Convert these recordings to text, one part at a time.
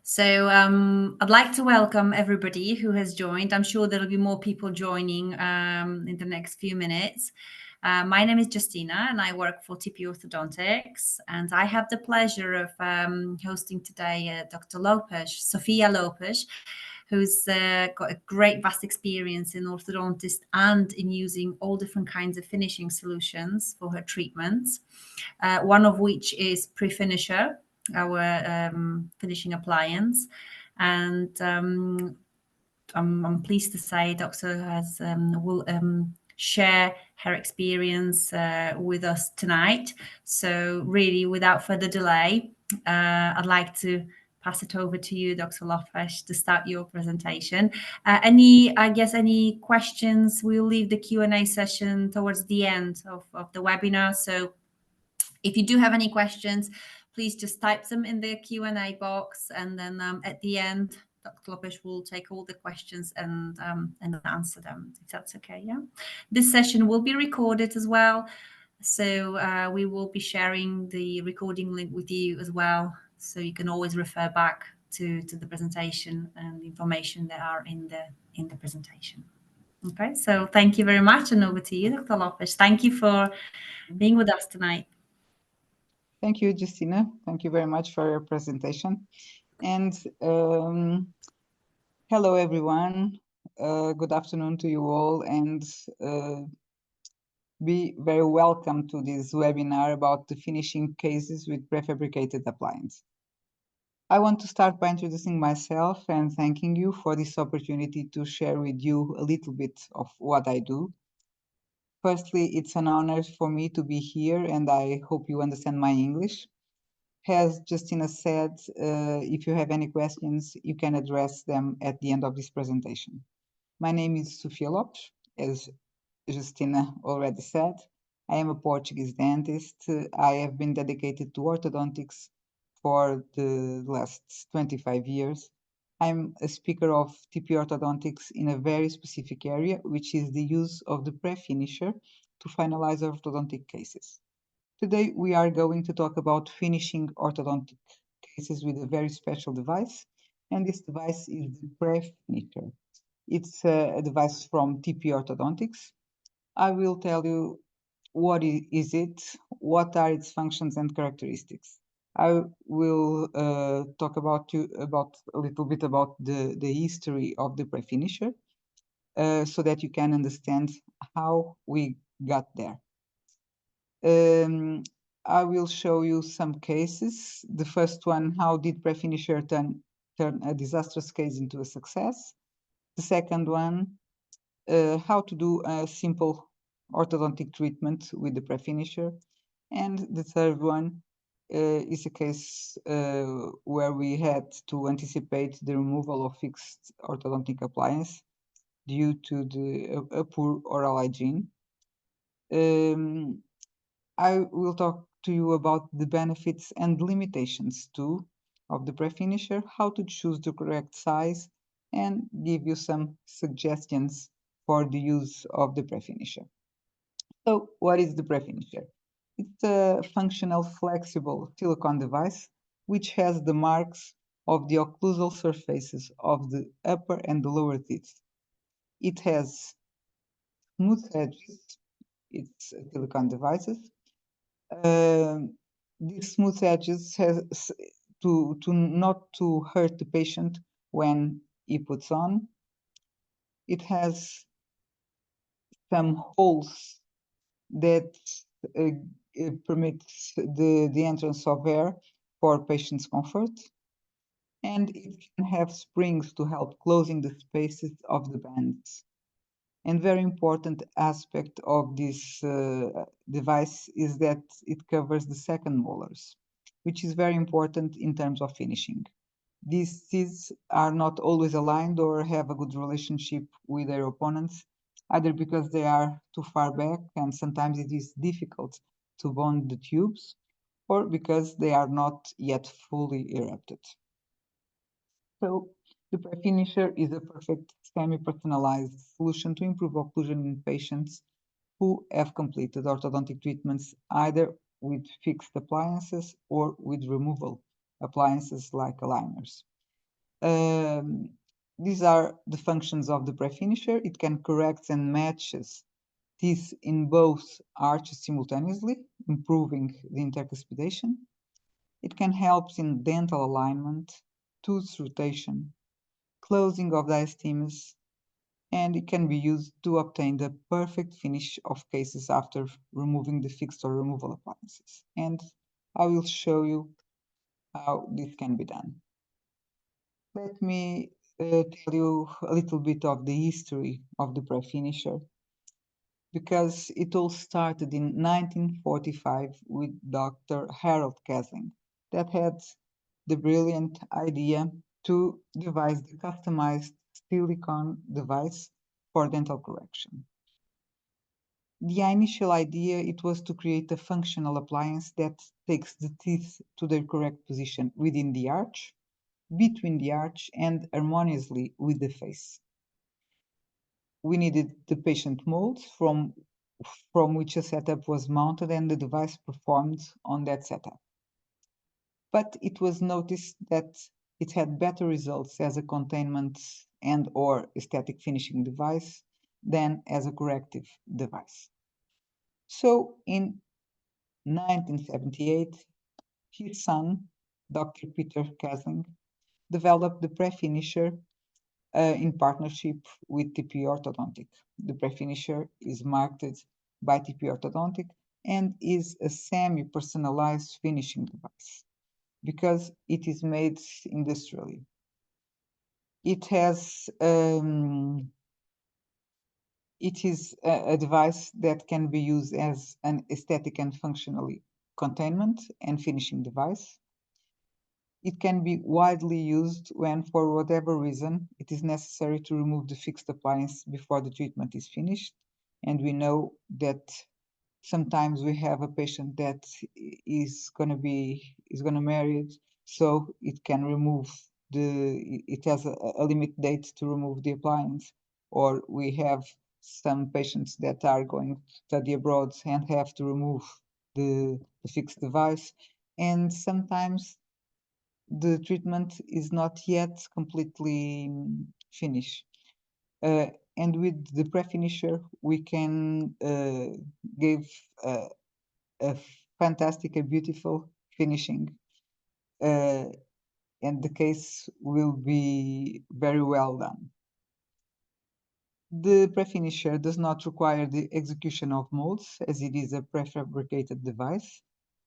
So I'd like to welcome everybody who has joined. I'm sure there'll be more people joining in the next few minutes. My name is Justina and I work for TP Orthodontics. And I have the pleasure of hosting today Dr. Lopes, Sofia Lopes, who's got a great vast experience in orthodontist and in using all different kinds of finishing solutions for her treatments, one of which is Prefinisher, our finishing appliance. And I'm pleased to say Dr. will share her experience with us tonight. So really, without further delay, I'd like to pass it over to you, Dr. Lopes, to start your presentation. Any questions? We'll leave the Q&A session towards the end of the webinar. So if you do have any questions, please just type them in the Q&A box, and then at the end, Dr. Lopes will take all the questions and answer them, if that's okay. Yeah. This session will be recorded as well, so we will be sharing the recording link with you as well, so you can always refer back to the presentation and the information that are in the presentation. Okay, so thank you very much, and over to you, Dr. Lopes. Thank you for being with us tonight. Thank you, Justina. Thank you very much for your presentation. And hello, everyone. Good afternoon to you all, and be very welcome to this webinar about the finishing cases with prefabricated appliance. I want to start by introducing myself and thanking you for this opportunity to share with you a little bit of what I do. Firstly, it's an honor for me to be here, and I hope you understand my English. As Justina said, if you have any questions, you can address them at the end of this presentation. My name is Sofia Lopes, as Justina already said. I am a Portuguese dentist. I have been dedicated to orthodontics for the last 25 years. I'm a speaker of TP Orthodontics in a very specific area, which is the use of the pre-finisher to finalize orthodontic cases. Today, we are going to talk about finishing orthodontic cases with a very special device, and this device is the Prefinisher. It's a device from TP Orthodontics. I will tell you what is it, what are its functions and characteristics. I will talk about a little bit about the history of the Prefinisher, so that you can understand how we got there. I will show you some cases. The first one, how did Prefinisher turn a disastrous case into a success? The second one, how to do a simple orthodontic treatment with the Prefinisher. And the third one is a case where we had to anticipate the removal of fixed orthodontic appliance due to a poor oral hygiene. I will talk to you about the benefits and limitations too of the Prefinisher, how to choose the correct size, and give you some suggestions for the use of the Prefinisher. So what is the Prefinisher? It's a functional, flexible silicone device which has the marks of the occlusal surfaces of the upper and the lower teeth. It has smooth edges. It's silicone devices. These smooth edges has to not to hurt the patient when he puts on. It has some holes that permits the entrance of air for patient's comfort, and it can have springs to help closing the spaces of the bands. And very important aspect of this device is that it covers the second molars, which is very important in terms of finishing. These teeth are not always aligned or have a good relationship with their opponents, either because they are too far back and sometimes it is difficult to bond the tubes, or because they are not yet fully erupted. So the Prefinisher is a perfect semi-personalized solution to improve occlusion in patients who have completed orthodontic treatments either with fixed appliances or with removal appliances like aligners. These are the functions of the prefinisher. It can correct and matches teeth in both arches simultaneously, improving the intercuspidation. It can help in dental alignment, tooth rotation, closing of diastemas, and it can be used to obtain the perfect finish of cases after removing the fixed or removal appliances. And I will show you how this can be done. Let me tell you a little bit of the history of the prefinisher, because it all started in 1945 with Dr. Harold Kesling, that had the brilliant idea to devise the customized silicone device for dental correction. The initial idea, it was to create a functional appliance that takes the teeth to their correct position within the arch, between the arch, and harmoniously with the face. We needed the patient molds from which a setup was mounted and the device performed on that setup. But it was noticed that it had better results as a containment and/or aesthetic finishing device than as a corrective device. So in 1978, his son, Dr. Peter Kasling, developed the prefinisher in partnership with TP Orthodontic. The prefinisher is marketed by TP Orthodontic and is a semi-personalized finishing device because it is made industrially. It has it is a device that can be used as an aesthetic and functionally containment and finishing device. It can be widely used when, for whatever reason, it is necessary to remove the fixed appliance before the treatment is finished. And we know that sometimes we have a patient that is going to marry it, so it can remove it has a limit date to remove the appliance. Or we have some patients that are going to study abroad and have to remove the fixed device. And sometimes the treatment is not yet completely finished. And with the prefinisher, we can give a fantastic, a beautiful finishing, and the case will be very well done. The prefinisher does not require the execution of molds, as it is a prefabricated device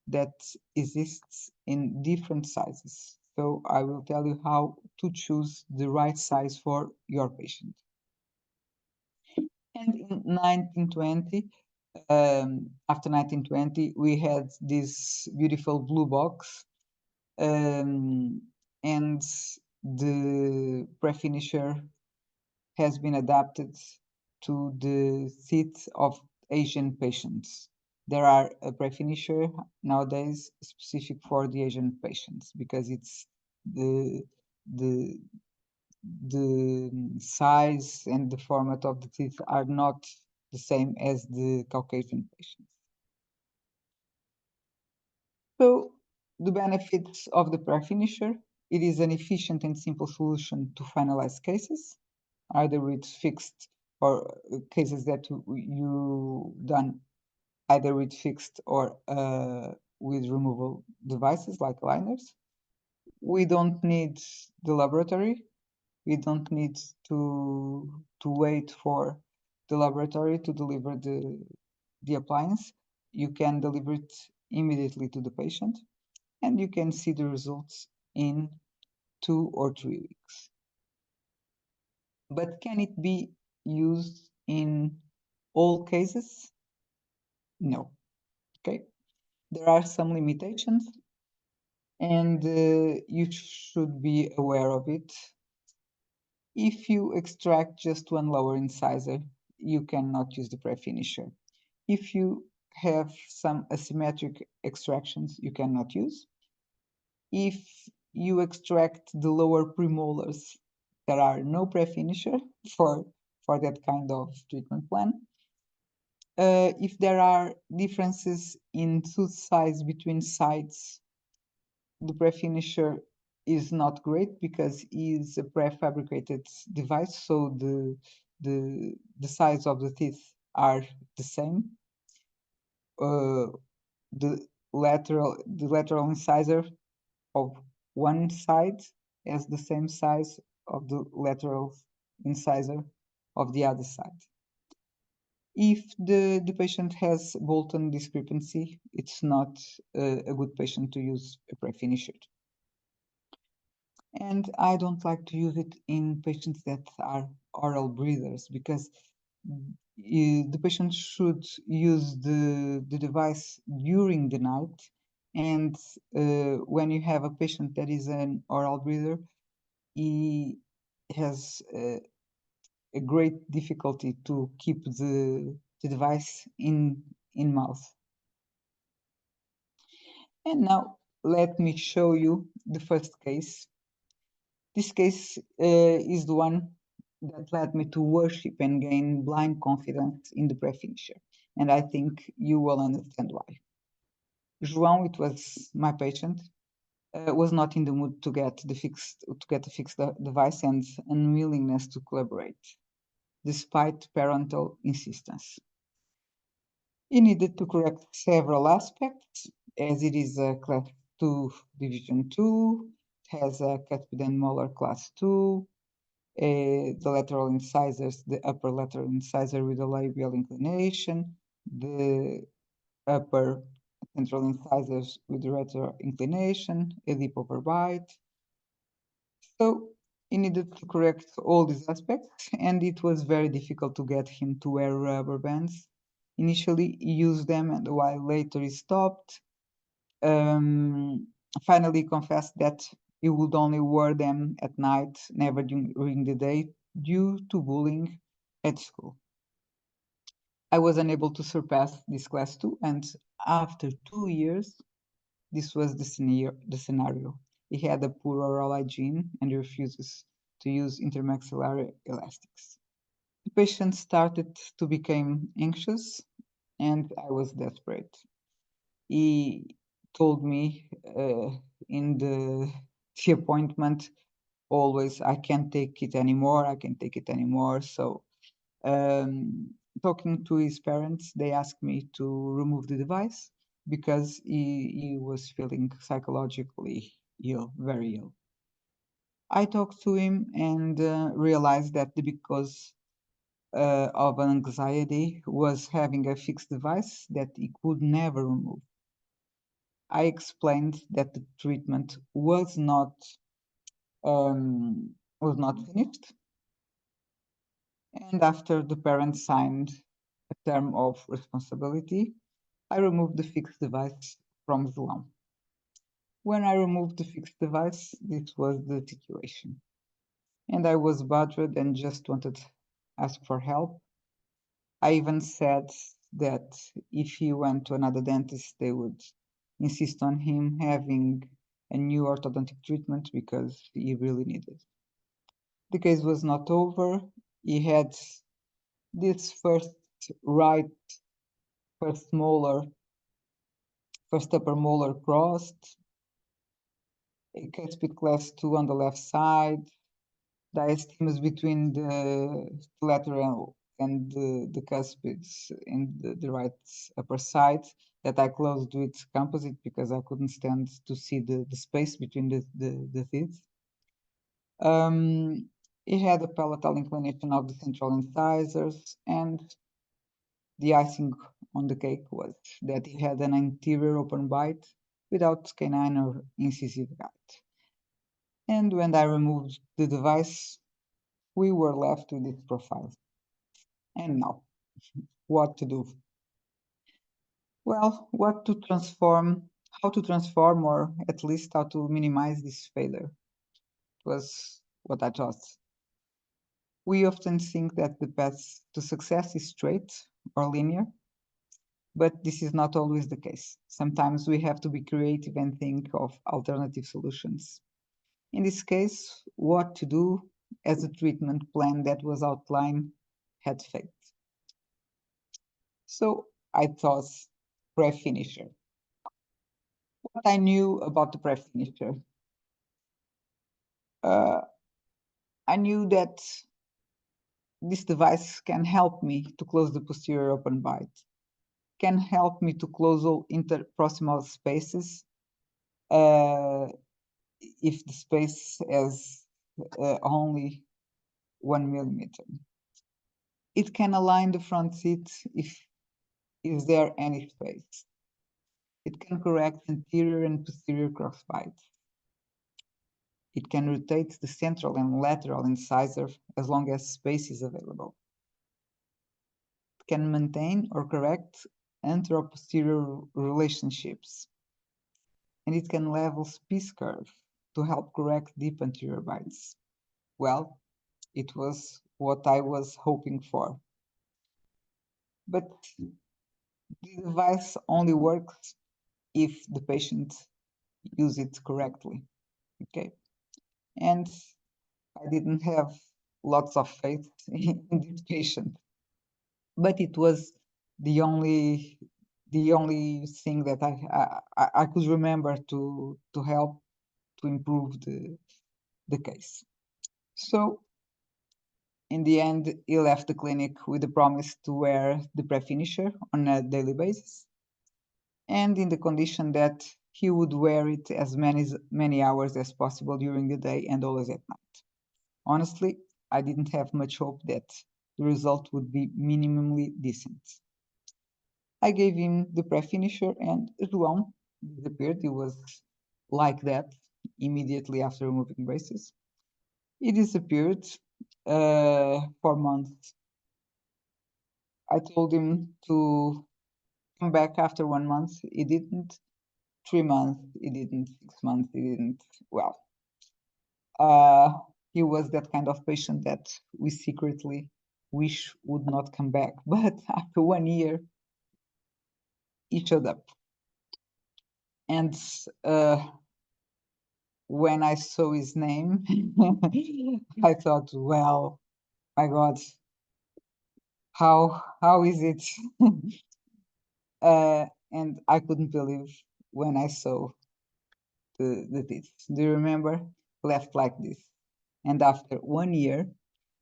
that exists in different sizes. So I will tell you how to choose the right size for your patient. And in 1920, after 1920, we had this beautiful blue box, and the prefinisher has been adapted to the teeth of Asian patients. There are a prefinisher nowadays specific for the Asian patients because it's the the the size and the format of the teeth are not the same as the Caucasian patients. So the benefits of the prefinisher: it is an efficient and simple solution to finalize cases, either with fixed or cases that you done either with fixed or with removable devices like aligners. We don't need the laboratory. We don't need to wait for the laboratory to deliver the appliance. You can deliver it immediately to the patient, and you can see the results in 2 or 3 weeks. But can it be used in all cases? No. Okay. There are some limitations, and you should be aware of it. If you extract just one lower incisor, you cannot use the prefinisher. If you have some asymmetric extractions, you cannot use. If you extract the lower premolars, there are no prefinisher for that kind of treatment plan. If there are differences in tooth size between sides, the prefinisher is not great because it's a prefabricated device, so the size of the teeth are the same. The lateral incisor of one side has the same size of the lateral incisor of the other side. If the patient has Bolton discrepancy, it's not a good patient to use a pre-finisher. And I don't like to use it in patients that are oral breathers because the patient should use the device during the night. And when you have a patient that is an oral breather, he has a great difficulty to keep the device in mouth. And now let me show you the first case. This case is the one that led me to worship and gain blind confidence in the pre-finisher. And I think you will understand why. João, it was my patient, was not in the mood to get a fixed device and unwillingness to collaborate, despite parental insistence. He needed to correct several aspects, as it is a class 2 division 2, has a cuspid and molar class 2, the lateral incisors, the upper lateral incisor with a labial inclination, the upper central incisors with the retro inclination, a deep overbite. So he needed to correct all these aspects, and it was very difficult to get him to wear rubber bands. Initially, he used them, and a while later he stopped. Finally confessed that he would only wear them at night, never during the day, due to bullying at school. I was unable to surpass this class 2, and after 2 years, this was the scenario. He had a poor oral hygiene and refuses to use intermaxillary elastics. The patient started to become anxious, and I was desperate. He told me in the appointment always, I can't take it anymore, I can't take it anymore. So talking to his parents, they asked me to remove the device because he was feeling psychologically ill, very ill. I talked to him and realized that because of anxiety was having a fixed device that he could never remove. I explained that the treatment was not finished, and after the parents signed a term of responsibility, I removed the fixed device from João. When I removed the fixed device, this was the situation, and I was bothered and just wanted to ask for help. I even said that if he went to another dentist, they would insist on him having a new orthodontic treatment because he really needed. The case was not over. He had this first upper molar crossed, a cuspid class 2 on the left side, diastemas between the lateral and the cuspids in the right upper side that I closed with composite because I couldn't stand to see the space between the teeth. He had a palatal inclination of the central incisors, and the icing on the cake was that he had an anterior open bite without canine or incisive guide. And when I removed the device, we were left with this profile. And now, what to do? Well, how to transform, or at least how to minimize this failure was what I thought. We often think that the path to success is straight or linear, but this is not always the case. Sometimes we have to be creative and think of alternative solutions. In this case, what to do as a treatment plan that was outlined had failed. So I thought pre-finisher. What I knew about the pre-finisher. I knew that this device can help me to close the posterior open bite, can help me to close all interproximal spaces if the space has only 1 millimeter. It can align the front seat if is there any space. It can correct anterior and posterior crossbites. It can rotate the central and lateral incisor as long as space is available. It can maintain or correct antero-posterior relationships. And it can level Spitz curve to help correct deep anterior bites. Well, it was what I was hoping for. But the device only works if the patient use it correctly, okay? And I didn't have lots of faith in this patient, but it was the only thing that I could remember to help to improve the case. So in the end, he left the clinic with the promise to wear the pre-finisher on a daily basis, and in the condition that he would wear it as many hours as possible during the day and always at night. Honestly, I didn't have much hope that the result would be minimally decent. I gave him the pre-finisher and João disappeared. He was like that immediately after removing braces. He disappeared for months. I told him to come back after 1 month. He didn't. 3 months, he didn't. 6 months, he didn't. Well, he was that kind of patient that we secretly wish would not come back. But after 1 year, he showed up. And when I saw his name, I thought, well, my God, how is it? And I couldn't believe when I saw the teeth. Do you remember? Left like this. And after 1 year,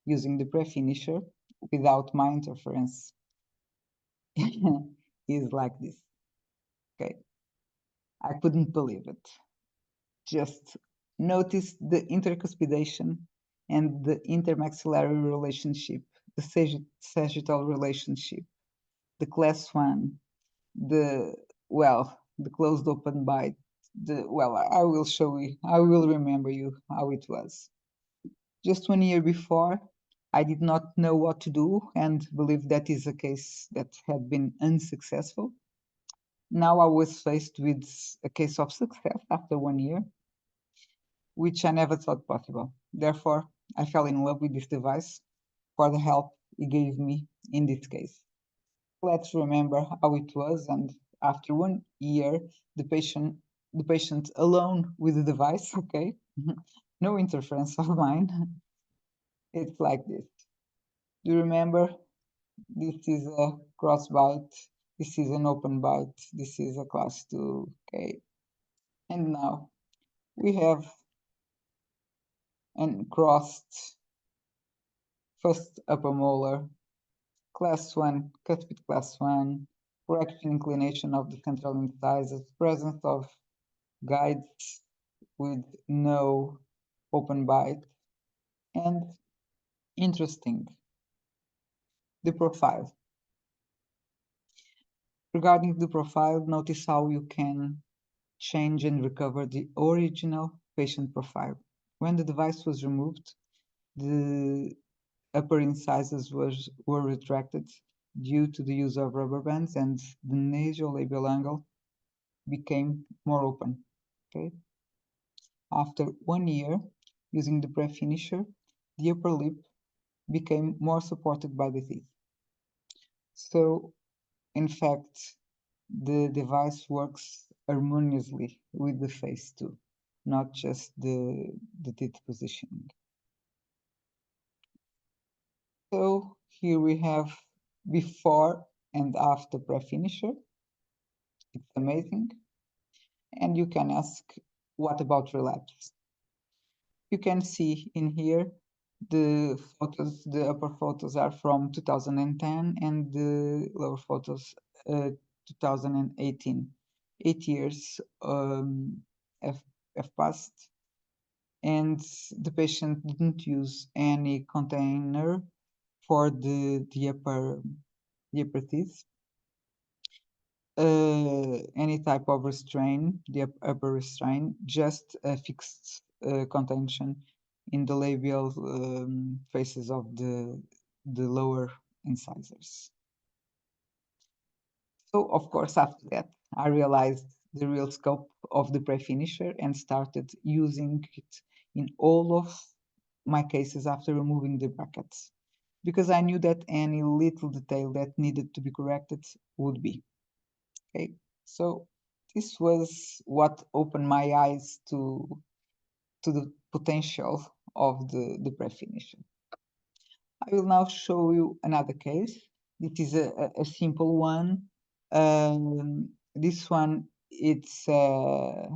using the pre-finisher without my interference, is like this. Okay. I couldn't believe it. Just notice the intercuspidation and the intermaxillary relationship, the sagittal relationship, the class 1, the closed open bite, I will show you, I will remember you how it was. Just 1 year before, I did not know what to do and believe that is a case that had been unsuccessful. Now I was faced with a case of success after 1 year, which I never thought possible. Therefore, I fell in love with this device for the help it gave me in this case. Let's remember how it was, and after 1 year, the patient alone with the device, okay? No interference of mine. It's like this. Do you remember? This is a cross bite. This is an open bite. This is a class 2, okay? And now we have an crossed first upper molar, class 1, cuspid class 1, correction inclination of the central incisors, presence of guides with no open bite, and interesting, the profile. Regarding the profile, notice how you can change and recover the original patient profile. When the device was removed, the upper incisors were retracted due to the use of rubber bands, and the nasolabial angle became more open. Okay. After 1 year using the pre-finisher, the upper lip became more supported by the teeth. So, in fact, the device works harmoniously with the face too, not just the teeth positioning. So here we have before and after pre-finisher. It's amazing. And you can ask, what about relapse? You can see in here the photos, the upper photos are from 2010 and the lower photos 2018. 8 years have, have passed, and the patient didn't use any container for the upper teeth, any type of restraint, the upper restraint, just a fixed contention in the labial faces of the lower incisors. So of course, after that, I realized the real scope of the pre-finisher and started using it in all of my cases after removing the brackets, because I knew that any little detail that needed to be corrected would be. Okay, so this was what opened my eyes to the potential of the pre-finisher. I will now show you another case. It is a simple one. This one, it's a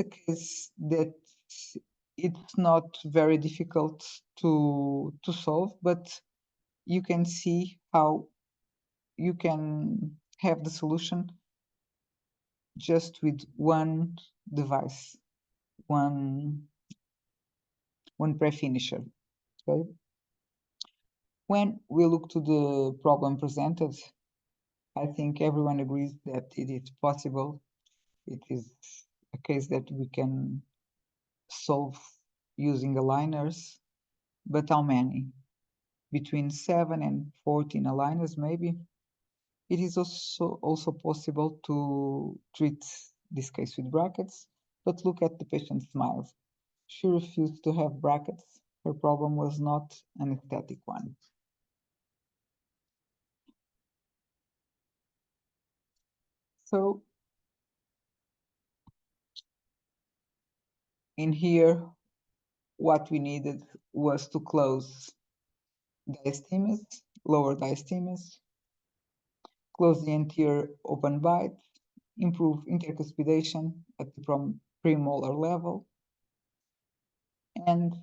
case that it's not very difficult to solve, but you can see how you can have the solution just with one device, one pre-finisher. Okay? When we look to the problem presented, I think everyone agrees that it is possible. It is a case that we can solve using aligners, but how many? Between 7 and 14 aligners, maybe. It is also possible to treat this case with brackets, but look at the patient's smiles. She refused to have brackets. Her problem was not an aesthetic one. So in here, what we needed was to close diastemis, lower diastemis, close the anterior open bite, improve intercuspidation at the premolar level, and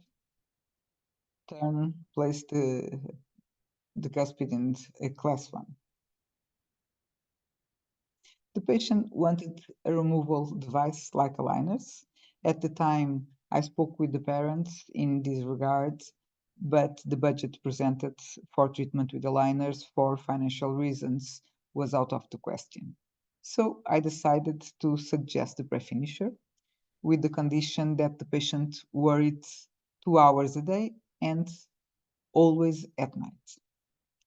place the cuspid in a class 1. The patient wanted a removal device like aligners. At the time, I spoke with the parents in this regard, but the budget presented for treatment with aligners for financial reasons was out of the question. So I decided to suggest the pre-finisher with the condition that the patient wear it 2 hours a day and always at night.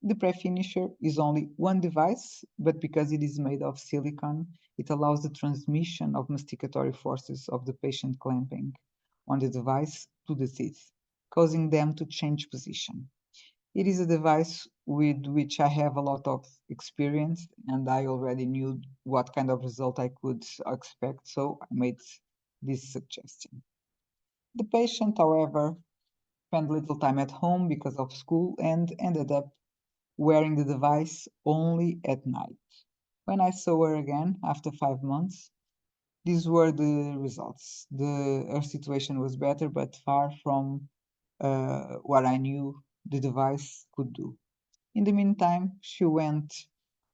The pre-finisher is only one device, but because it is made of silicone, it allows the transmission of masticatory forces of the patient clamping on the device to the teeth, causing them to change position. It is a device with which I have a lot of experience, and I already knew what kind of result I could expect, so I made this suggestion. The patient, however, spent little time at home because of school and ended up wearing the device only at night. When I saw her again after 5 months, these were the results. Her situation was better, but far from what I knew the device could do. In the meantime, she went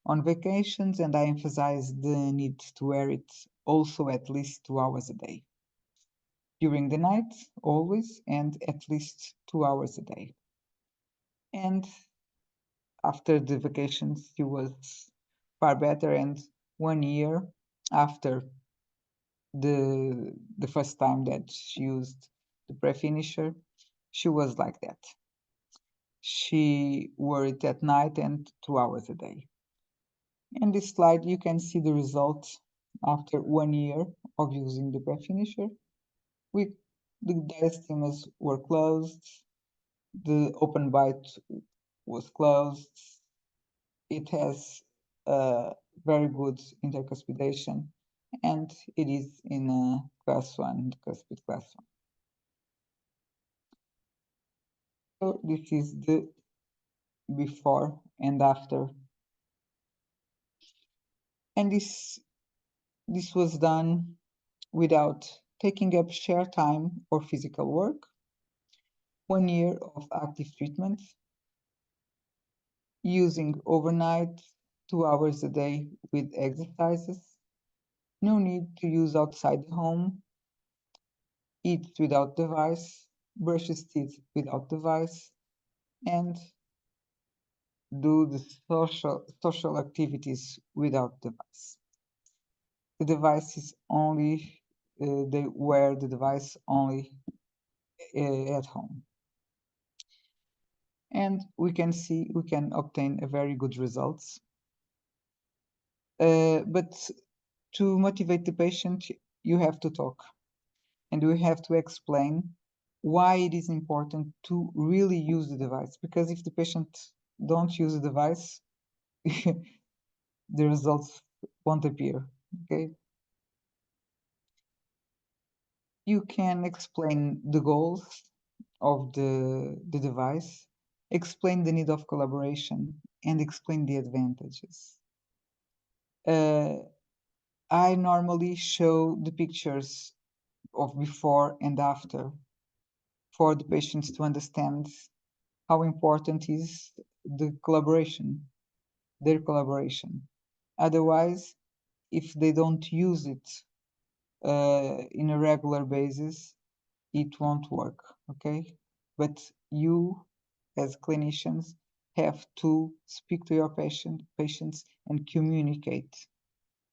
on vacations, and I emphasized the need to wear it also at least 2 hours a day. During the night, always, and at least 2 hours a day. And after the vacations, she was far better, and 1 year after the first time that she used the pre-finisher, she was like that. She wore it at night and 2 hours a day. In this slide, you can see the results after 1 year of using the pre-finisher. The diastemas were closed, the open bite was closed. It has very good intercuspidation, and it is in a class 1, cuspid class 1. So this is the before and after. And this was done without taking up share time or physical work, 1 year of active treatment, using overnight 2 hours a day with exercises, no need to use outside the home, eat without device, brushes teeth without device, and do the social activities without device. The device is only, they wear the device only at home. And we can see, we can obtain a very good results. But to motivate the patient, you have to talk. And we have to explain why it is important to really use the device. Because if the patient don't use the device, the results won't appear, okay? You can explain the goals of the device, explain the need of collaboration, and explain the advantages. I normally show the pictures of before and after for the patients to understand how important is the collaboration, their collaboration. Otherwise, if they don't use it in a regular basis, it won't work, okay? But you, as clinicians, have to speak to your patients and communicate.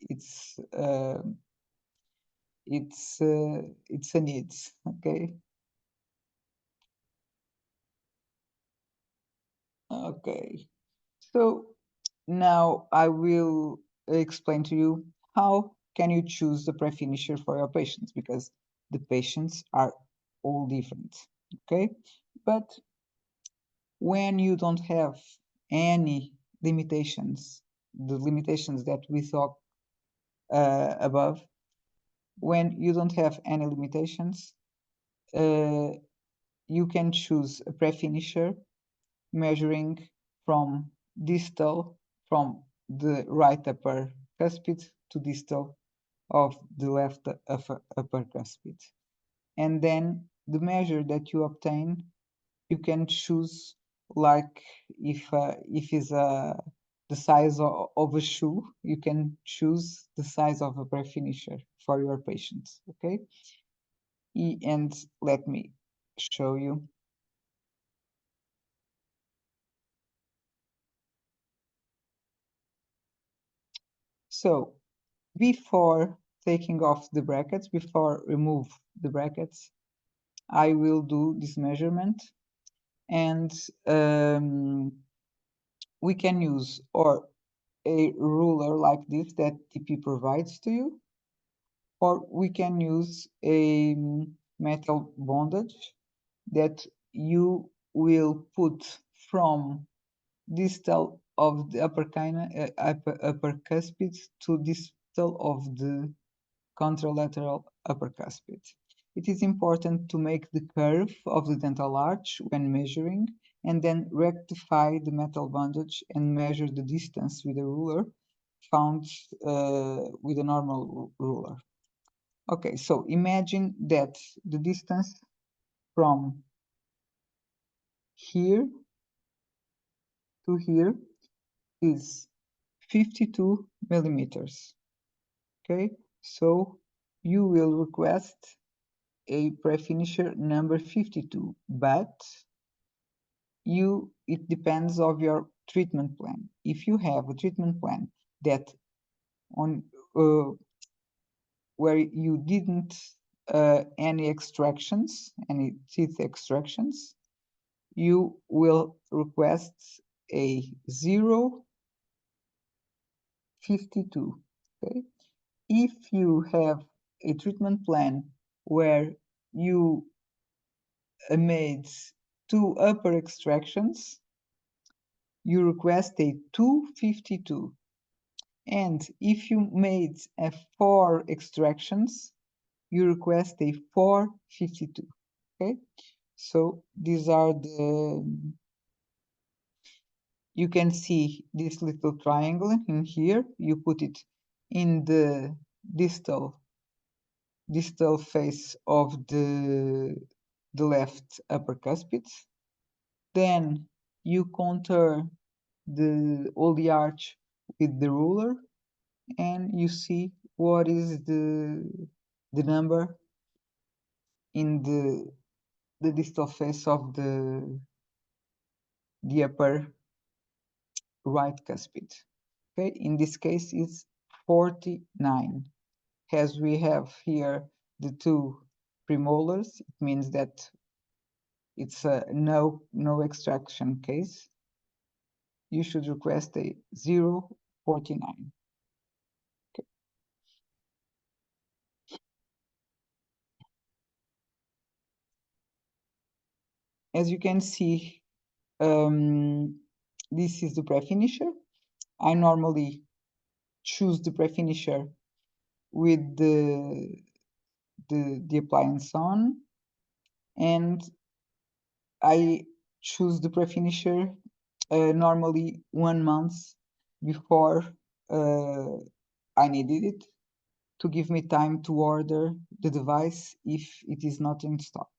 It's a need, okay? Okay, so now I will explain to you how can you choose the pre-finisher for your patients, because the patients are all different, okay? But when you don't have any limitations, the limitations that we saw above, when you don't have any limitations, you can choose a pre-finisher measuring from distal, from the right upper cuspid to distal of the left upper cuspid. And then the measure that you obtain, you can choose, like if is the size of a shoe, you can choose the size of a pre-finisher for your patients, okay? And let me show you. So before taking off the brackets, before remove the brackets, I will do this measurement, and we can use or a ruler like this that TP provides to you, or we can use a metal bondage that you will put from distal of the upper cuspid to distal of the contralateral upper cuspid. It is important to make the curve of the dental arch when measuring, and then rectify the metal bondage and measure the distance with a ruler found with a normal ruler. Okay, so imagine that the distance from here to here is 52 millimeters. Okay, so you will request a pre-finisher number 52, but it depends of your treatment plan. If you have a treatment plan that on where you didn't any extractions, any teeth extractions, you will request a 0.52. Okay, if you have a treatment plan where you made 2 upper extractions, you request a 2.52. And if you made 4 extractions, you request a 4.52. Okay, so these are the, you can see this little triangle in here. You put it in the distal distal face of the left upper cuspid. Then you contour all the arch with the ruler, and you see what is the number in the distal face of the upper right cuspid. Okay, in this case it's 49. As we have here the two premolars, it means that it's a no extraction case. You should request a 049. Okay. As you can see, this is the pre-finisher. I normally choose the pre-finisher with the appliance on, and I choose the pre-finisher normally 1 month before I needed it, to give me time to order the device if it is not in stock.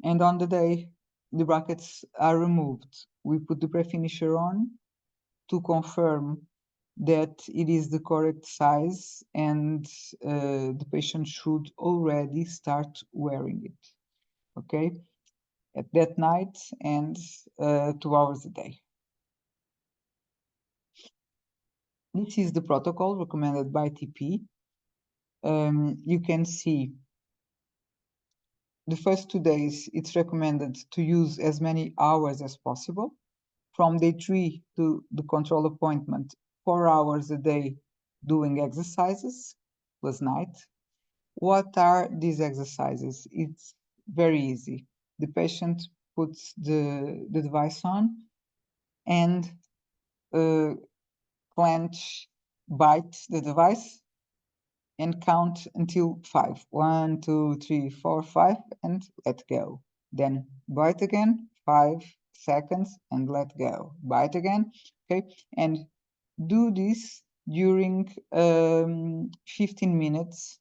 And on the day the brackets are removed, we put the pre-finisher on to confirm that it is the correct size, and the patient should already start wearing it, okay, at that night and 2 hours a day. This is the protocol recommended by TP. You can see the first 2 days, it's recommended to use as many hours as possible. From day 3 to the control appointment, 4 hours a day doing exercises plus night. What are these exercises? It's very easy. The patient puts the device on and clench, bite the device and count until 5. 1, 2, 3, 4, 5, and let go. Then bite again, 5 seconds, and let go. Bite again, okay? And do this during 15 minutes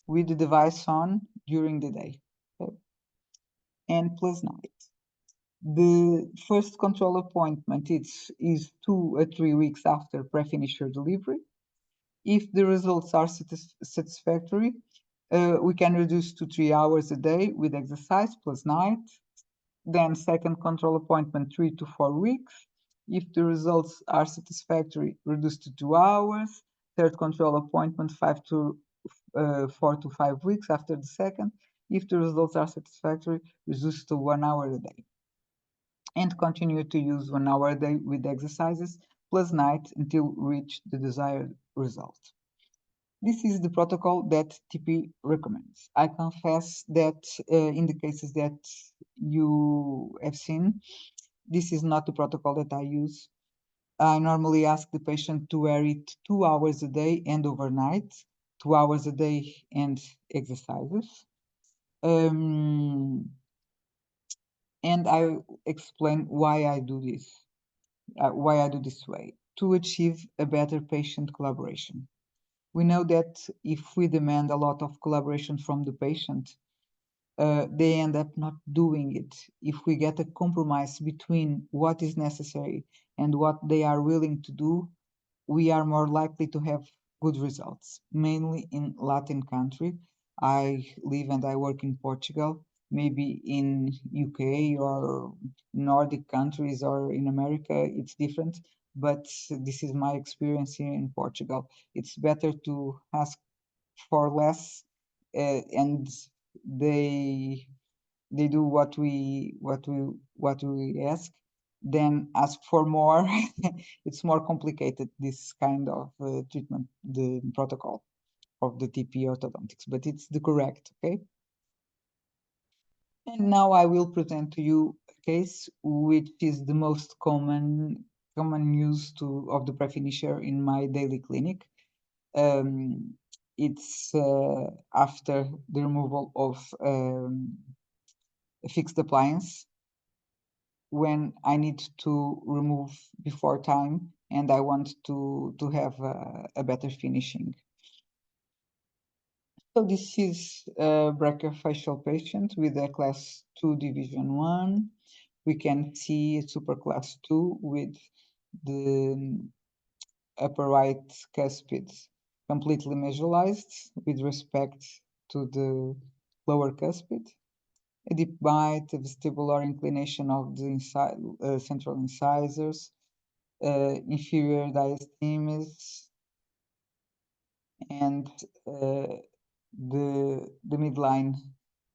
with the device on during the day, okay? And plus night. The first control appointment is 2 or 3 weeks after pre-finisher delivery. If the results are satisfactory, we can reduce to 3 hours a day with exercise plus night. Then second control appointment, 3 to 4 weeks. If the results are satisfactory, reduce to 2 hours. Third control appointment, 4 to 5 weeks after the second. If the results are satisfactory, reduce to 1 hour a day. And continue to use 1 hour a day with exercises plus night until reach the desired result. This is the protocol that TP recommends. I confess that in the cases that you have seen, this is not the protocol that I use. I normally ask the patient to wear it 2 hours a day and overnight, 2 hours a day and exercises. And I explain why I do this, way, to achieve a better patient collaboration. We know that if we demand a lot of collaboration from the patient, they end up not doing it. If we get a compromise between what is necessary and what they are willing to do, we are more likely to have good results, mainly in Latin country. I live and I work in Portugal, maybe in UK or Nordic countries or in America, it's different, but this is my experience here in Portugal. It's better to ask for less, and they do what we ask, then ask for more. It's more complicated, this kind of treatment, the protocol of the TP orthodontics, but it's the correct, okay? And now I will present to you a case which is the most common use of the pre-finisher in my daily clinic. It's after the removal of a fixed appliance, when I need to remove before time and I want to have a better finishing. So this is a brachiofacial patient with a class 2 division 1. We can see a super class 2 with the upper right cuspid completely visualized with respect to the lower cuspid. A deep bite, a vestibular inclination of the central incisors, inferior diastemis, and the midline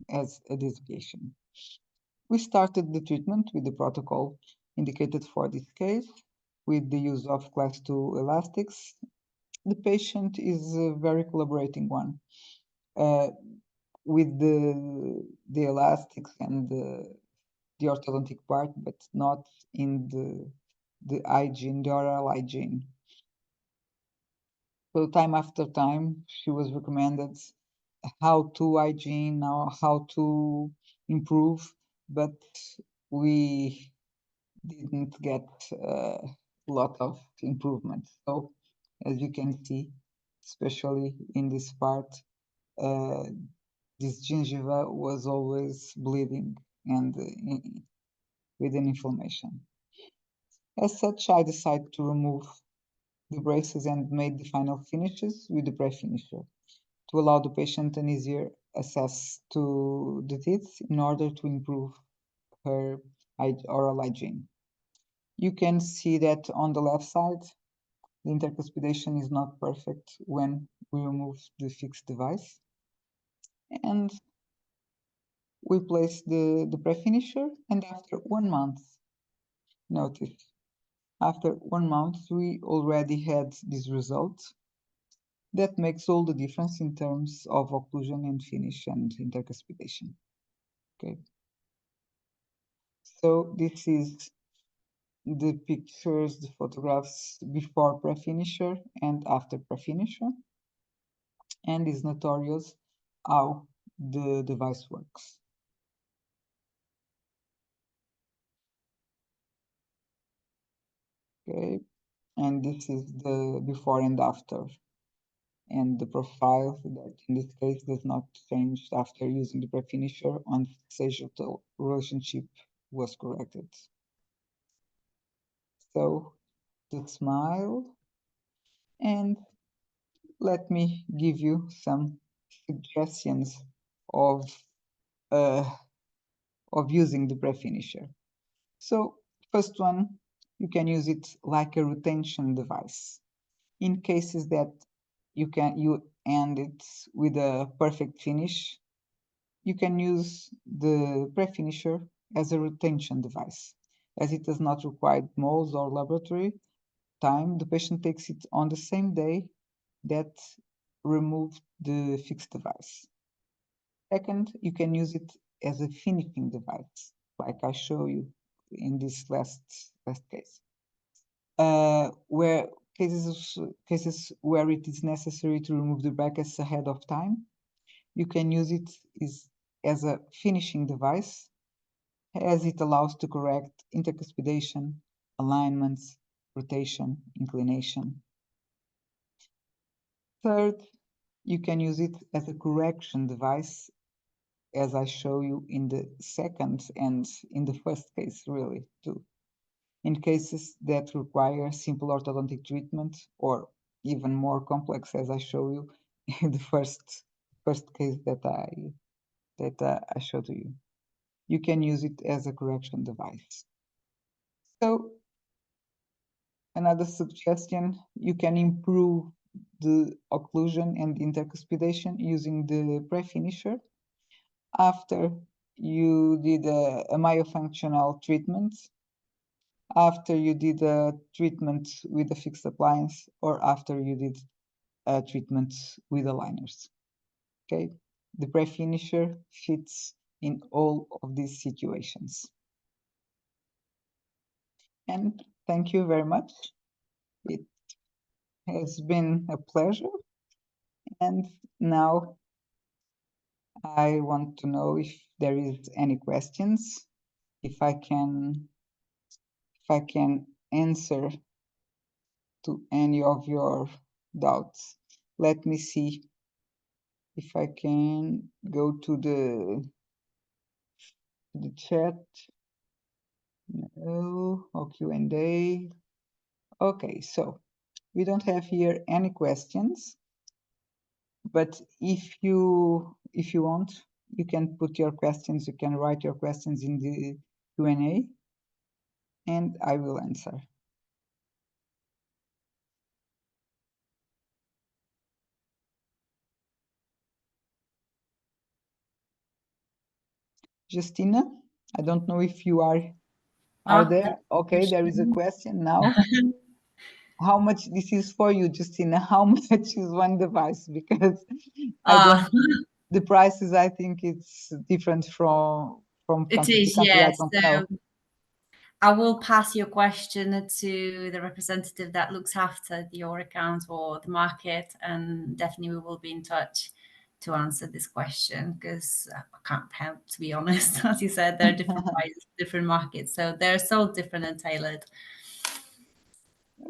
as a deviation. We started the treatment with the protocol indicated for this case with the use of class 2 elastics. The patient is a very collaborating one with the elastics and the orthodontic part, but not in the hygiene, the oral hygiene. So time after time, she was recommended how to hygiene, how to improve, but we didn't get a lot of improvement. So as you can see, especially in this part, uh, this gingiva was always bleeding and with an inflammation. As such, I decided to remove the braces and made the final finishes with the pre-finisher to allow the patient an easier access to the teeth in order to improve her oral hygiene. You can see that on the left side, the intercuspidation is not perfect when we remove the fixed device. And we place the pre-finisher, and after 1 month, notice, after 1 month, we already had this result. That makes all the difference in terms of occlusion and finish and intercuspidation. Okay. So this is the pictures, the photographs before pre-finisher and after pre-finisher, and is notorious how the device works. Okay, and this is the before and after, and the profile that in this case does not change after using the pre-finisher on sagittal relationship was corrected. So the smile, and let me give you some suggestions of uh, of using the pre-finisher. So first one, you can use it like a retention device. In cases that you end it with a perfect finish, you can use the pre-finisher as a retention device. As it does not require molds or laboratory time, the patient takes it on the same day that removed the fixed device. Second, you can use it as a finishing device, like I show you in this last case. Where cases where it is necessary to remove the brackets ahead of time, you can use it as a finishing device, as it allows to correct intercuspidation, alignments, rotation, inclination. Third, you can use it as a correction device, as I show you in the second and in the first case, really, too. In cases that require simple orthodontic treatment or even more complex, as I show you in the first case that I show to you. You can use it as a correction device. So another suggestion, you can improve the occlusion and intercuspidation using the pre-finisher after you did a myofunctional treatment, after you did a treatment with a fixed appliance, or after you did a treatment with aligners. Okay, the pre-finisher fits in all of these situations. And thank you very much. It has been a pleasure. And now I want to know if there is any questions, if I can answer to any of your doubts. Let me see if I can go to the chat. No, or Q&A. Okay, so we don't have here any questions, but if you want, you can put your questions, you can write your questions in the Q&A, and I will answer. Justina, I don't know if you are there. Okay, there is a question now. How much this is for you, Justina? How much is one device? Because I don't. The prices, I think it's different from country to country. Yes. I don't know. I will pass your question to the representative that looks after your account or the market, and definitely we will be in touch to answer this question, because I can't help, to be honest. As you said, there are different prices, different markets, so they're so different and tailored.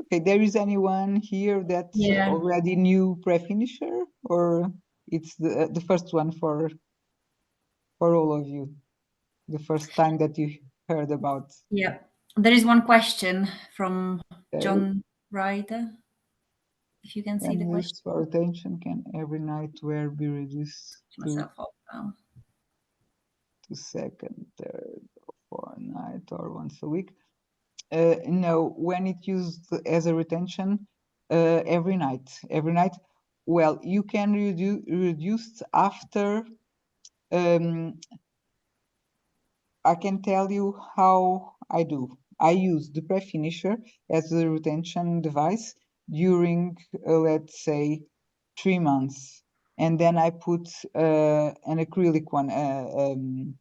Okay, there is anyone here that already knew Prefinisher, or it's the first one for all of you, the first time that you heard about? Yeah, there is one question from John Ryder. If you can see the question. For attention, can every night wear be reduced to second, third, or fourth night, or once a week? No, when it used as a retention, every night. Well, you can reduce after. I can tell you how I do. I use the Prefinisher as a retention device during, let's say, 3 months, and then I put an acrylic one,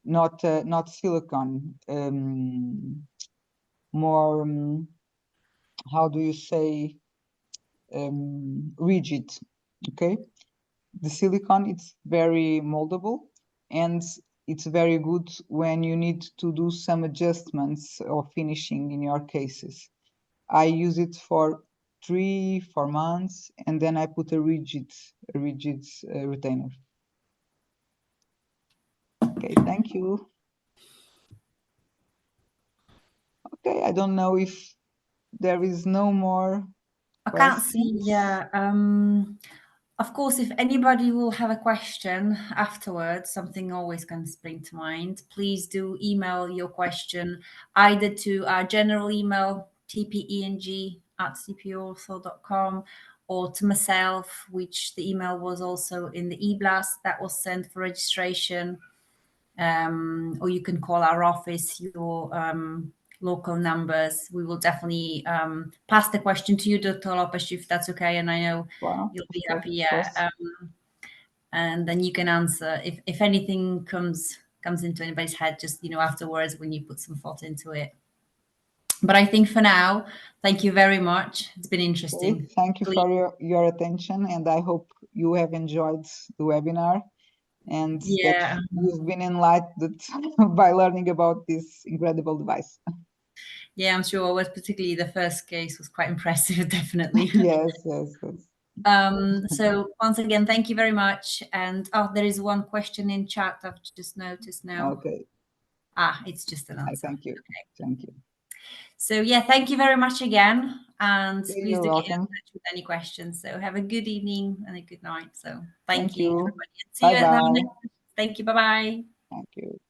not silicone, more. How do you say, rigid. Okay, the silicone, it's very moldable, and it's very good when you need to do some adjustments or finishing in your cases. I use it for 3-4 months, and then I put a rigid retainer. Okay, thank you. Okay, I don't know if there is no more questions. Can't see. Yeah. Of course, if anybody will have a question afterwards, something always can spring to mind, please do email your question either to our general email, tpeng@cportho.com, or to myself, which the email was also in the e-blast that was sent for registration. Or you can call our office, your local numbers. We will definitely pass the question to you, Dr. Lopes, if that's okay. And I know you'll be happy. Yeah. And then you can answer if anything comes into anybody's head, just afterwards when you put some thought into it. But I think for now, thank you very much. It's been interesting. Okay, thank you for your attention, and I hope you have enjoyed the webinar, and that you've been enlightened by learning about this incredible device. Yeah, I'm sure. Particularly the first case was quite impressive, definitely. Yes. So once again, thank you very much. And there is one question in chat I've just noticed now. Okay. It's just an answer. Thank you. Okay. Thank you. So yeah, thank you very much again. And please do get in touch with any questions. So have a good evening and a good night. So thank you. everybody. See you at the next. Thank you. Bye-bye. Thank you.